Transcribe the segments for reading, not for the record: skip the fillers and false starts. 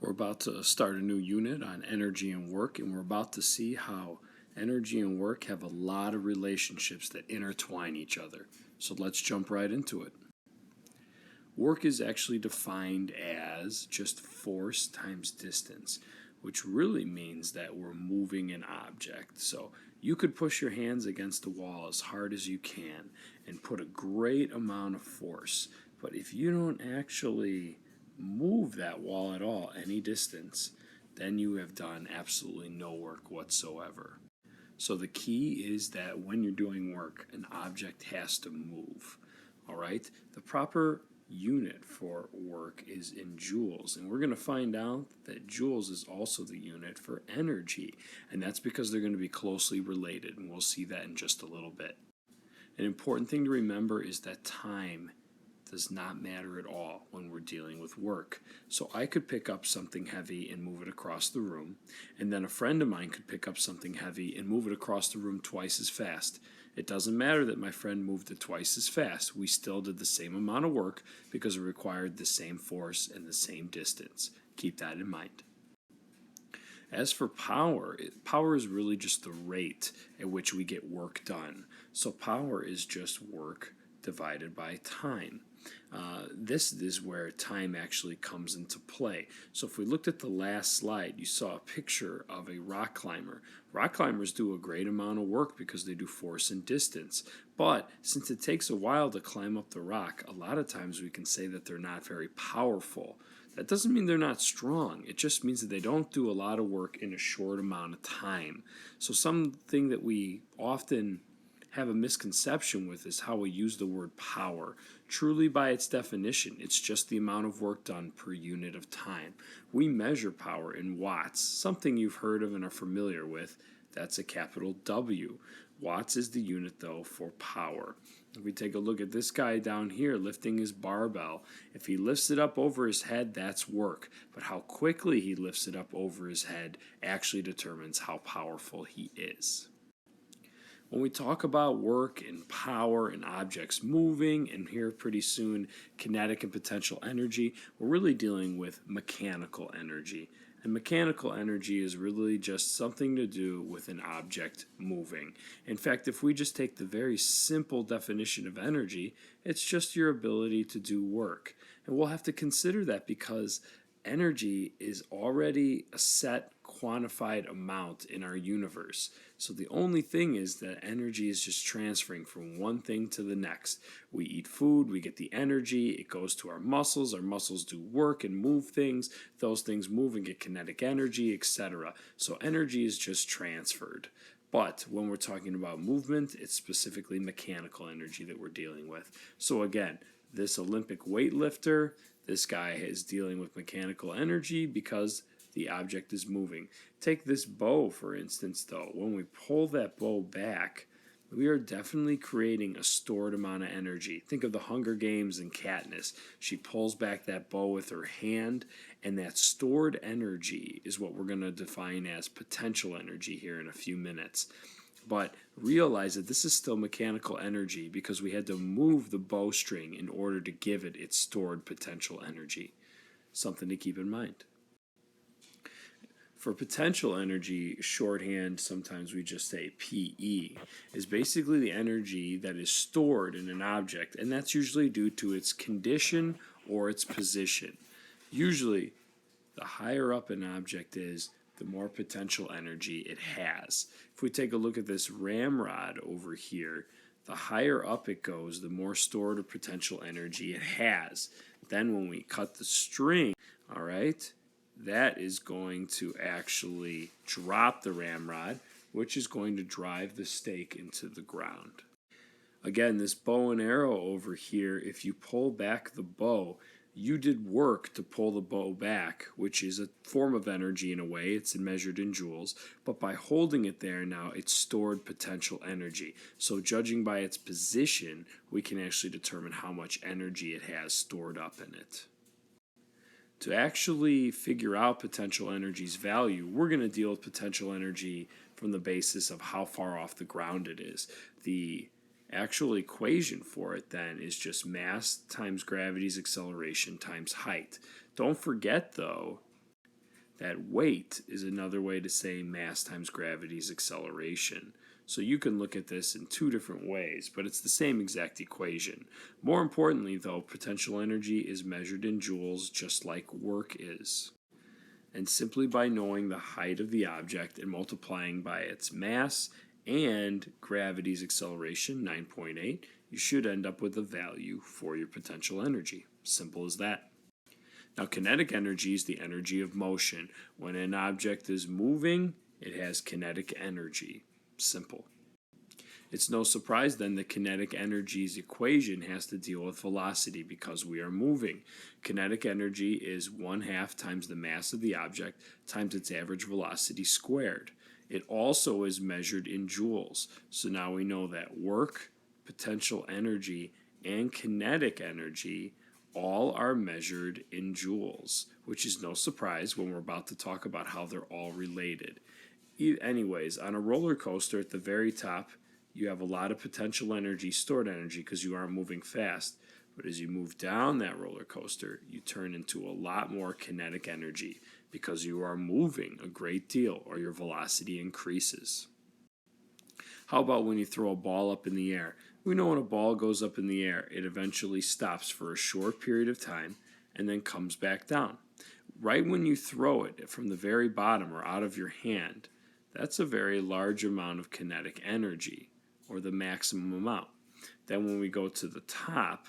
We're about to start a new unit on energy and work, and we're about to see how energy and work have a lot of relationships that intertwine each other. So let's jump right into it. Work is actually defined as just force times distance, which really means that we're moving an object. So you could push your hands against the wall as hard as you can and put a great amount of force, but if you don't actually move that wall at all, any distance, then you have done absolutely no work whatsoever. So the key is that when you're doing work, an object has to move. All right? The proper unit for work is in joules, and we're going to find out that joules is also the unit for energy, and that's because they're going to be closely related, and we'll see that in just a little bit. An important thing to remember is that time does not matter at all when we're dealing with work. So I could pick up something heavy and move it across the room, and then a friend of mine could pick up something heavy and move it across the room twice as fast. It doesn't matter that my friend moved it twice as fast. We still did the same amount of work because it required the same force and the same distance. Keep that in mind. As for power, power is really just the rate at which we get work done. So power is just work divided by time. This is where time actually comes into play. So if we looked at the last slide, you saw a picture of a rock climber. Rock climbers do a great amount of work because they do force and distance. But since it takes a while to climb up the rock, a lot of times we can say that they're not very powerful. That doesn't mean they're not strong. It just means that they don't do a lot of work in a short amount of time. So something that we often have a misconception with is how we use the word power. Truly, by its definition, it's just the amount of work done per unit of time. We measure power in watts, something you've heard of and are familiar with. That's a capital W. Watts is the unit, though, for power. If we take a look at this guy down here lifting his barbell, if he lifts it up over his head, that's work. But how quickly he lifts it up over his head actually determines how powerful he is. When we talk about work and power and objects moving, and here pretty soon kinetic and potential energy, we're really dealing with mechanical energy. And mechanical energy is really just something to do with an object moving. In fact, if we just take the very simple definition of energy, it's just your ability to do work. And we'll have to consider that because energy is already a set quantified amount in our universe. So the only thing is that energy is just transferring from one thing to the next. We eat food, we get the energy, it goes to our muscles do work and move things, those things move and get kinetic energy, etc. So energy is just transferred. But when we're talking about movement, it's specifically mechanical energy that we're dealing with. So again, this Olympic weightlifter, this guy is dealing with mechanical energy because the object is moving. Take this bow, for instance, though. When we pull that bow back, we are definitely creating a stored amount of energy. Think of the Hunger Games and Katniss. She pulls back that bow with her hand, and that stored energy is what we're going to define as potential energy here in a few minutes. But realize that this is still mechanical energy because we had to move the bowstring in order to give it its stored potential energy. Something to keep in mind. For potential energy, shorthand, sometimes we just say PE, is basically the energy that is stored in an object, and that's usually due to its condition or its position. Usually, the higher up an object is, the more potential energy it has. If we take a look at this ramrod over here, the higher up it goes, the more stored or potential energy it has. Then when we cut the string, all right, that is going to actually drop the ramrod, which is going to drive the stake into the ground. Again, this bow and arrow over here, if you pull back the bow, you did work to pull the bow back, which is a form of energy in a way. It's measured in joules. But by holding it there now, it's stored potential energy. So judging by its position, we can actually determine how much energy it has stored up in it. To actually figure out potential energy's value, we're going to deal with potential energy from the basis of how far off the ground it is. The actual equation for it then is just mass times gravity's acceleration times height. Don't forget, though, That weight is another way to say mass times gravity's acceleration. So you can look at this in two different ways, but it's the same exact equation. More importantly, though, potential energy is measured in joules just like work is. And simply by knowing the height of the object and multiplying by its mass and gravity's acceleration, 9.8, you should end up with a value for your potential energy. Simple as that. Now, kinetic energy is the energy of motion. When an object is moving, it has kinetic energy. Simple. It's no surprise then that kinetic energy's equation has to deal with velocity because we are moving. Kinetic energy is 1/2 times the mass of the object times its average velocity squared. It also is measured in joules. So now we know that work, potential energy, and kinetic energy all are measured in joules, which is no surprise when we're about to talk about how they're all related. Anyways, on a roller coaster at the very top, you have a lot of potential energy, stored energy, because you aren't moving fast. But as you move down that roller coaster, you turn into a lot more kinetic energy because you are moving a great deal or your velocity increases. How about when you throw a ball up in the air? We know when a ball goes up in the air, it eventually stops for a short period of time and then comes back down. Right when you throw it from the very bottom or out of your hand, that's a very large amount of kinetic energy, or the maximum amount. Then when we go to the top,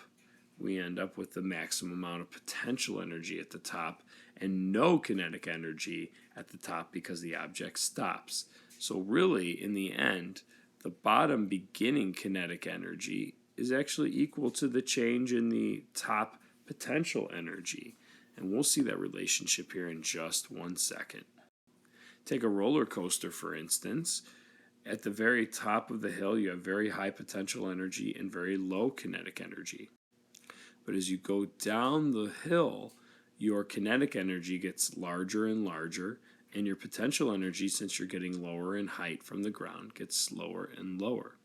we end up with the maximum amount of potential energy at the top and no kinetic energy at the top because the object stops. So really, in the end, the bottom beginning kinetic energy is actually equal to the change in the top potential energy. And we'll see that relationship here in just 1 second. Take a roller coaster, for instance. At the very top of the hill, you have very high potential energy and very low kinetic energy. But as you go down the hill, your kinetic energy gets larger and larger, and your potential energy, since you're getting lower in height from the ground, gets lower and lower.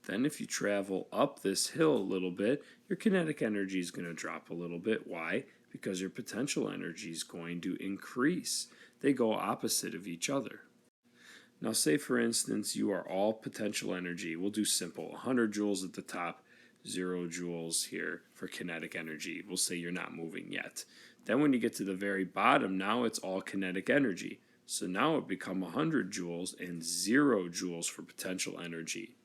Then if you travel up this hill a little bit, your kinetic energy is going to drop a little bit. Why? Because your potential energy is going to increase. They go opposite of each other. Now say, for instance, you are all potential energy. We'll do simple. 100 joules at the top, 0 joules here for kinetic energy. We'll say you're not moving yet. Then when you get to the very bottom, now it's all kinetic energy. So now it becomes 100 joules and 0 joules for potential energy.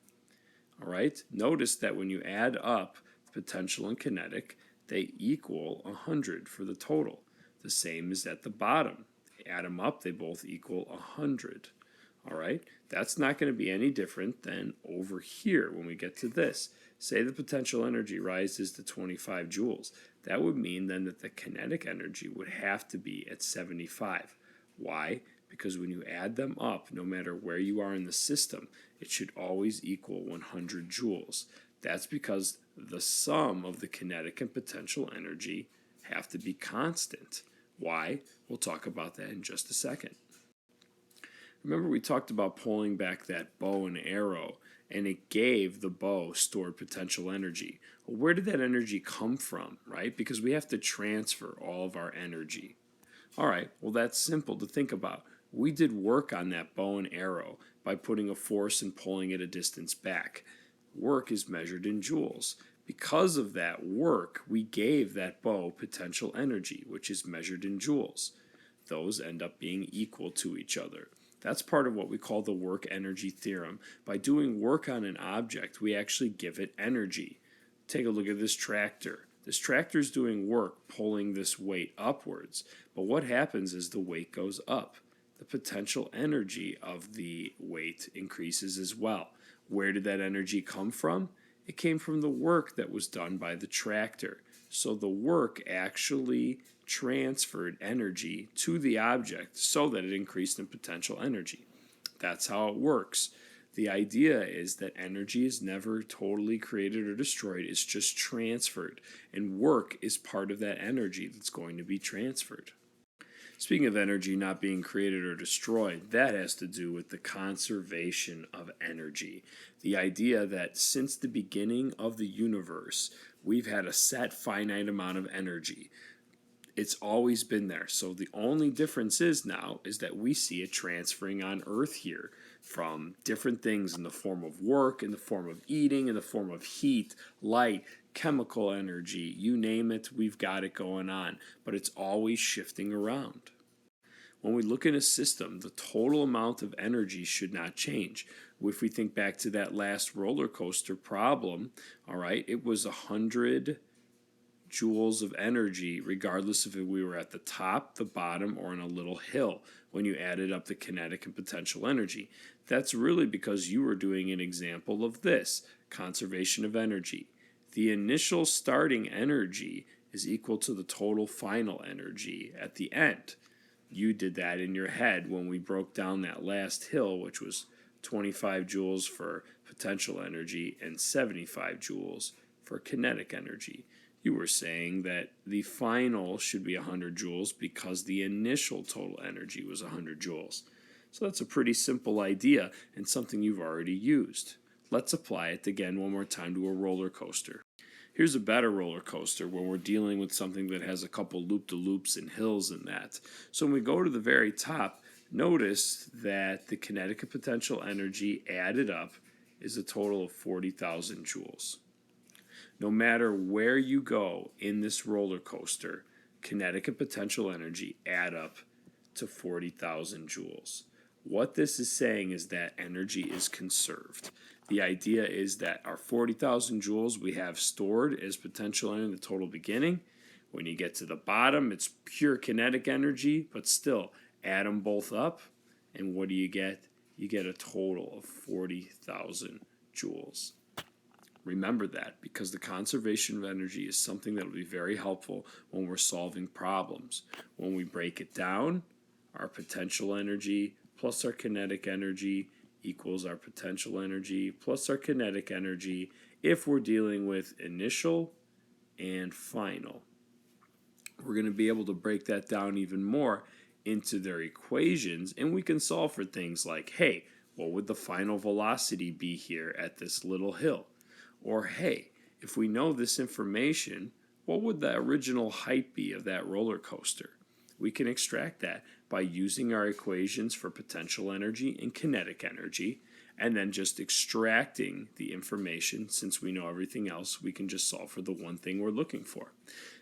All right? Notice that when you add up potential and kinetic, they equal 100 for the total. The same is at the bottom. Add them up, they both equal 100. All right? That's not going to be any different than over here when we get to this. Say the potential energy rises to 25 joules. That would mean then that the kinetic energy would have to be at 75. Why? Because when you add them up, no matter where you are in the system, it should always equal 100 joules. That's because the sum of the kinetic and potential energy have to be constant. Why? We'll talk about that in just a second. Remember we talked about pulling back that bow and arrow, and it gave the bow stored potential energy. Well, where did that energy come from, right? Because we have to transfer all of our energy. All right, well, that's simple to think about. We did work on that bow and arrow by putting a force and pulling it a distance back. Work is measured in joules. Because of that work, we gave that bow potential energy, which is measured in joules. Those end up being equal to each other. That's part of what we call the work energy theorem. By doing work on an object, we actually give it energy. Take a look at this tractor. This tractor is doing work pulling this weight upwards, but what happens is the weight goes up. The potential energy of the weight increases as well. Where did that energy come from? It came from the work that was done by the tractor. So the work actually transferred energy to the object so that it increased in potential energy. That's how it works. The idea is that energy is never totally created or destroyed, it's just transferred, and work is part of that energy that's going to be transferred. Speaking of energy not being created or destroyed, that has to do with the conservation of energy. The idea that since the beginning of the universe, we've had a set finite amount of energy. It's always been there. So the only difference is now is that we see it transferring on Earth here from different things in the form of work, in the form of eating, in the form of heat, light, chemical energy, you name it, we've got it going on. But it's always shifting around. When we look at a system, the total amount of energy should not change. If we think back to that last roller coaster problem, all right, it was 100 joules of energy, regardless if we were at the top, the bottom, or on a little hill when you added up the kinetic and potential energy. That's really because you were doing an example of this conservation of energy. The initial starting energy is equal to the total final energy at the end. You did that in your head when we broke down that last hill, which was 25 joules for potential energy and 75 joules for kinetic energy. You were saying that the final should be 100 joules because the initial total energy was 100 joules. So that's a pretty simple idea and something you've already used. Let's apply it again one more time to a roller coaster. Here's a better roller coaster where we're dealing with something that has a couple loop-de-loops and hills in that. So when we go to the very top, notice that the kinetic and potential energy added up is a total of 40,000 joules. No matter where you go in this roller coaster, kinetic and potential energy add up to 40,000 joules. What this is saying is that energy is conserved. The idea is that our 40,000 joules we have stored as potential energy in the total beginning. When you get to the bottom, it's pure kinetic energy, but still add them both up. And what do you get? You get a total of 40,000 joules. Remember that, because the conservation of energy is something that will be very helpful when we're solving problems. When we break it down, our potential energy plus our kinetic energy equals our potential energy plus our kinetic energy if we're dealing with initial and final. We're going to be able to break that down even more into their equations, and we can solve for things like, hey, what would the final velocity be here at this little hill? Or, hey, if we know this information, what would the original height be of that roller coaster? We can extract that by using our equations for potential energy and kinetic energy, and then just extracting the information. Since we know everything else, we can just solve for the one thing we're looking for.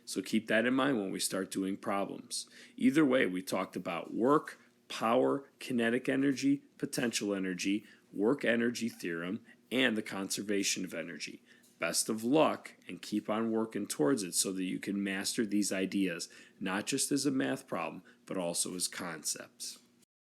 So keep that in mind when we start doing problems. Either way, we talked about work, power, kinetic energy, potential energy, work energy theorem, and the conservation of energy. Best of luck, and keep on working towards it so that you can master these ideas, not just as a math problem, but also as concepts.